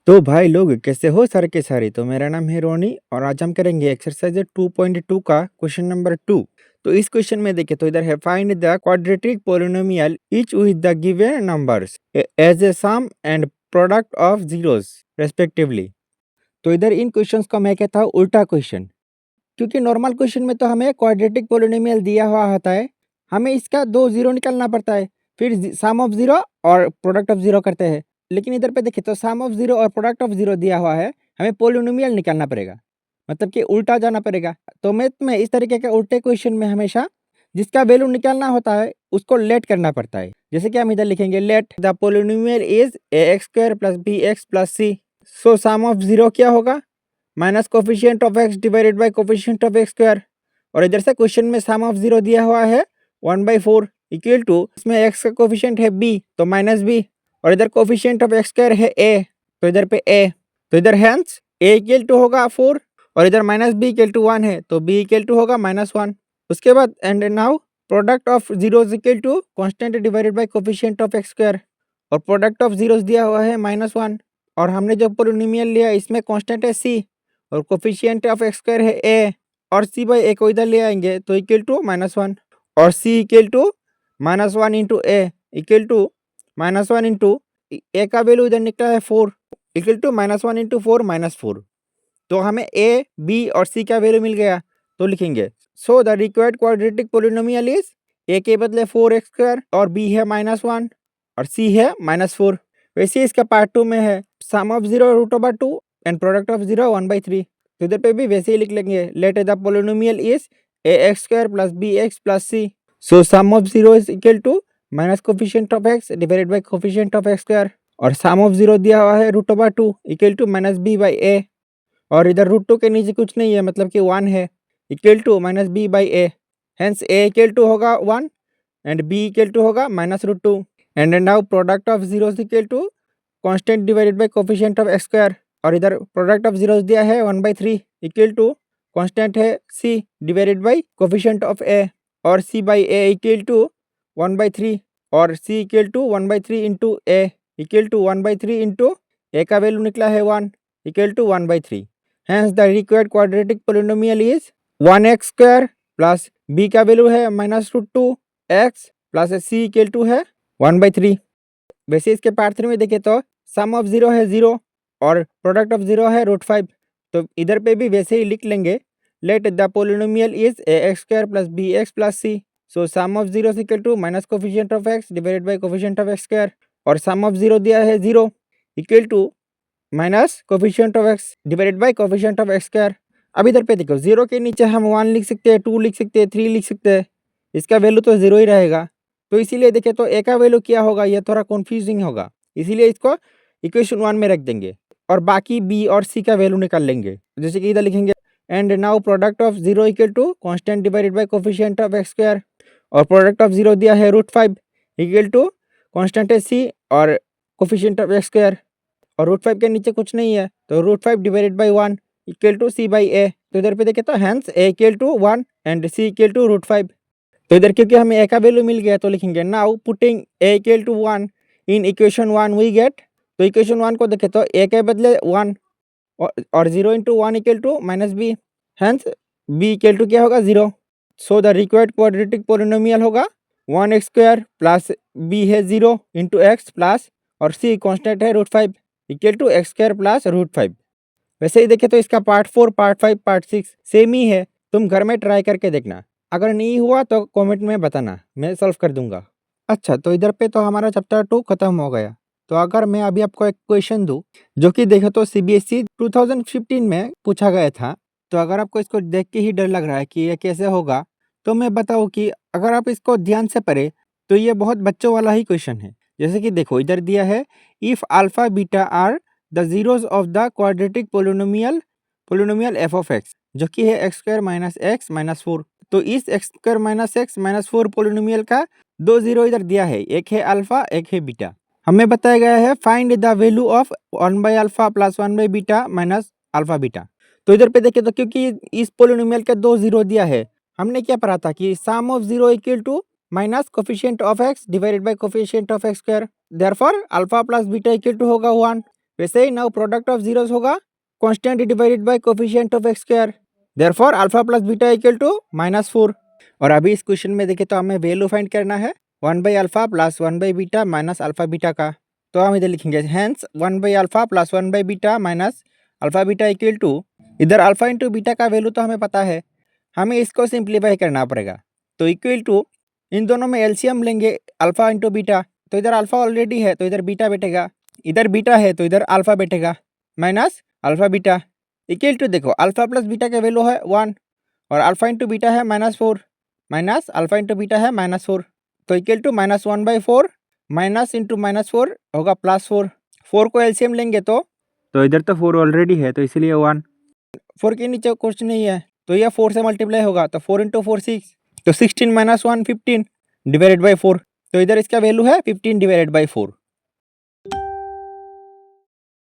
तो भाई लोग कैसे हो सारे के सारे। तो मेरा नाम है रोनी और आज हम करेंगे एक्सरसाइज 2.2 का क्वेश्चन नंबर 2। तो इस क्वेश्चन में देखें तो इधर है find the quadratic polynomial each with the given numbers as a sum and product of zeros respectively. तो इधर इन क्वेश्चंस का मैं कहता हूँ उल्टा क्वेश्चन, क्योंकि नॉर्मल क्वेश्चन में तो हमें क्वाड्रेटिक पोलिनोमियल दिया हुआ होता है, हमें इसका दो जीरो निकालना पड़ता है, फिर सम ऑफ जीरो और प्रोडक्ट ऑफ जीरो करते हैं। लेकिन इधर पे देखिए तो सम ऑफ जीरो और प्रोडक्ट ऑफ जीरो दिया हुआ है, हमें पोलिनोमियल निकालना पड़ेगा, मतलब कि उल्टा जाना पड़ेगा। तो मैथ में इस तरीके के उल्टे क्वेश्चन में हमेशा जिसका वैल्यू निकालना होता है उसको लेट करना पड़ता है। जैसे कि हम इधर लिखेंगे let the polynomial is A x square plus B x plus C. So sum of zero क्या होगा? Minus coefficient of x divided by coefficient of x square. और इधर से क्वेश्चन में सम ऑफ जीरो दिया हुआ है 1/4 इक्वल टू, इसमें एक्स का कोफिशिएंट है बी तो माइनस बी, और इधर कोफिशिएंट ऑफ एक्स स्क्वायर है ए तो इधर पे ए, तो इधर हैंस ए इक्वल टू होगा 4 और इधर माइनस बी इक्वल टू 1 है तो बी इक्वल टू होगा -1। उसके बाद and now product of zeros equal to constant divided by coefficient of x square, और प्रोडक्ट ऑफ जीरोस दिया हुआ है -1, और हमने जो पोलिनोमियल लिया इसमें कांस्टेंट है सी और कोफिशिएंट ऑफ एक्स स्क्वायर है ए, और सी बाई ए को इधर ले आएंगे तो इक्वल टू -1, और C equal to -1 into A equal to -1 into A का वैल्यू इधर निकला है 4 इक्वल टू -1 इंटू 4 -4। तो हमें ए बी और सी का वैल्यू मिल गया, तो लिखेंगे सो the required quadratic polynomial is ए के बदले 4x स्क्वायर और बी है -1 और सी है -4। वैसे इसका पार्ट 2 में है sum of zero √2 and product of zero 1/3। तो इधर पे भी वैसे ही लिख लेंगे let the polynomial is A x square plus B x plus C. So sum of zero is equal to minus coefficient of x divided by coefficient of x square, और sum of zero दिया हुआ है √2 equal to minus B by A, और इधर √2 के नीचे कुछ नहीं है मतलब कि 1 है equal to minus B by A, hence A equal to होगा 1 एंड बी इक्वल टू होगा -√2। And now product of zeros equal to constant divided by coefficient of x square, और इधर प्रोडक्ट ऑफ जीरोस दिया है 1/3 equal to constant है C divided by coefficient of A, और C by A equal to 1/3, और C equal to 1/3 into A equal to 1/3 into A का value निकला है 1 equal to 1/3। Hence the required quadratic polynomial is 1x square plus B का value है -√2x plus C equal to है 1/3। वैसे इसके part 3 में देखें तो सम ऑफ जीरो है 0 और प्रोडक्ट ऑफ जीरो है √5, तो इधर पे भी वैसे ही लिख लेंगे let the polynomial is A x square plus B x plus C. So sum of zero equal to minus coefficient of x divided by coefficient of x square, और सम ऑफ जीरो दिया है 0 equal to minus coefficient of x divided by coefficient of x square. अब इधर पे देखो zero के नीचे हम 1 लिख सकते हैं, 2 लिख सकते हैं, 3 लिख सकते हैं, इसका वैल्यू तो जीरो ही रहेगा। तो इसीलिए देखें तो ए का वैल्यू क्या होगा ये थोड़ा कंफ्यूजिंग होगा, इसीलिए इसको इक्वेशन 1 में रख देंगे और बाकी बी और सी का वैल्यू निकाल लेंगे। जैसे कि इधर लिखेंगे and now product of zero equal to constant divided by coefficient of x square, और प्रोडक्ट ऑफ जीरो दिया है √5 इक्वल टू कांस्टेंट है सी और कोफिशिएंट ऑफ एक्स स्क्वायर, और √5 के नीचे कुछ नहीं है तो √5 divided by 1 equal to C by A. तो इधर पे देखें तो hence A equal to 1 and C equal to √5। तो इधर क्योंकि हमें ए का वैल्यू मिल गया तो लिखेंगे now putting a equal to 1 in equation 1 we get. तो इक्वेशन 1 को देखें तो ए के बदले 1 और 0 into 1 equal to minus b, hence b equal to क्या होगा 0। So the required quadratic polynomial होगा 1x स्क्वायर प्लस बी है 0 इंटू एक्स प्लस और सी कॉन्स्टेंट है √5 equal to x square plus √5। वैसे ही देखें तो इसका पार्ट 4 पार्ट 5 पार्ट 6 सेम ही है, तुम घर में ट्राई करके देखना, अगर नहीं हुआ तो कमेंट में बताना, मैं सॉल्व कर दूंगा। अच्छा, तो इधर पे तो हमारा चैप्टर 2 खत्म हो गया। तो अगर मैं अभी आपको एक क्वेश्चन दूं जो कि देखो तो सीबीएसई 2015 में पूछा गया था, तो अगर आपको इसको देख के ही डर लग रहा है कि ये कैसे होगा, तो मैं बताऊं कि अगर आप इसको ध्यान से पढ़े तो ये बहुत बच्चों वाला ही क्वेश्चन है। जैसे कि देखो इधर दिया है if alpha beta are the zeros of the quadratic polynomial f of x, जो कि है x square minus x minus 4। तो इस x square minus x minus 4 polynomial का दो जीरो इधर दिया है, एक है अल्फा एक है बीटा। हमें बताया गया है फाइंड द वैल्यू ऑफ 1/अल्फा प्लस 1/बीटा माइनस अल्फा बीटा। तो इधर पे देखें तो क्योंकि इस पोलिनोमियल का दो जीरो दिया है, हमने क्या पढ़ा था कि sum of zero equal to minus coefficient of x divided by coefficient of x square, therefore alpha plus beta equal to होगा 1। वैसे ही नाउ प्रोडक्ट ऑफ जीरोस होगा constant divided by coefficient of x square, therefore alpha plus beta equal to -4। और अभी इस question में देखें तो हमें वैल्यू फाइंड करना है 1/अल्फा प्लस 1/बीटा माइनस अल्फा बीटा का। तो हम इधर लिखेंगे हेंस 1/अल्फा प्लस 1/बीटा minus alpha beta equal to, इधर अल्फा इंटू बीटा का वैल्यू तो हमें पता है, हमें इसको सिंप्लीफाई करना पड़ेगा। तो इक्वल टू इन दोनों में एलसीएम लेंगे अल्फा इंटू बीटा, तो इधर अल्फा ऑलरेडी है तो इधर बीटा बैठेगा, इधर बीटा है तो इधर अल्फा बैठेगा, minus alpha beta equal to देखो अल्फा प्लस बीटा का वैल्यू है 1 और अल्फा इंटू बीटा है -4 माइनस अल्फा इंटू बीटा है -4, तो इक्वल टू -1/4 माइनस इंटू -4 होगा +4। 4 को एलसीएम लेंगे तो इधर तो 4 ऑलरेडी है तो इसीलिए 1। 4 के नीचे कुछ नहीं है तो यह 4 से मल्टीप्लाई होगा तो 4 इंटू 4 6, तो 16 - 1 15 डिवाइडेड बाई 4, तो इधर इसका वैल्यू है 15 डिवाइडेड बाई 4।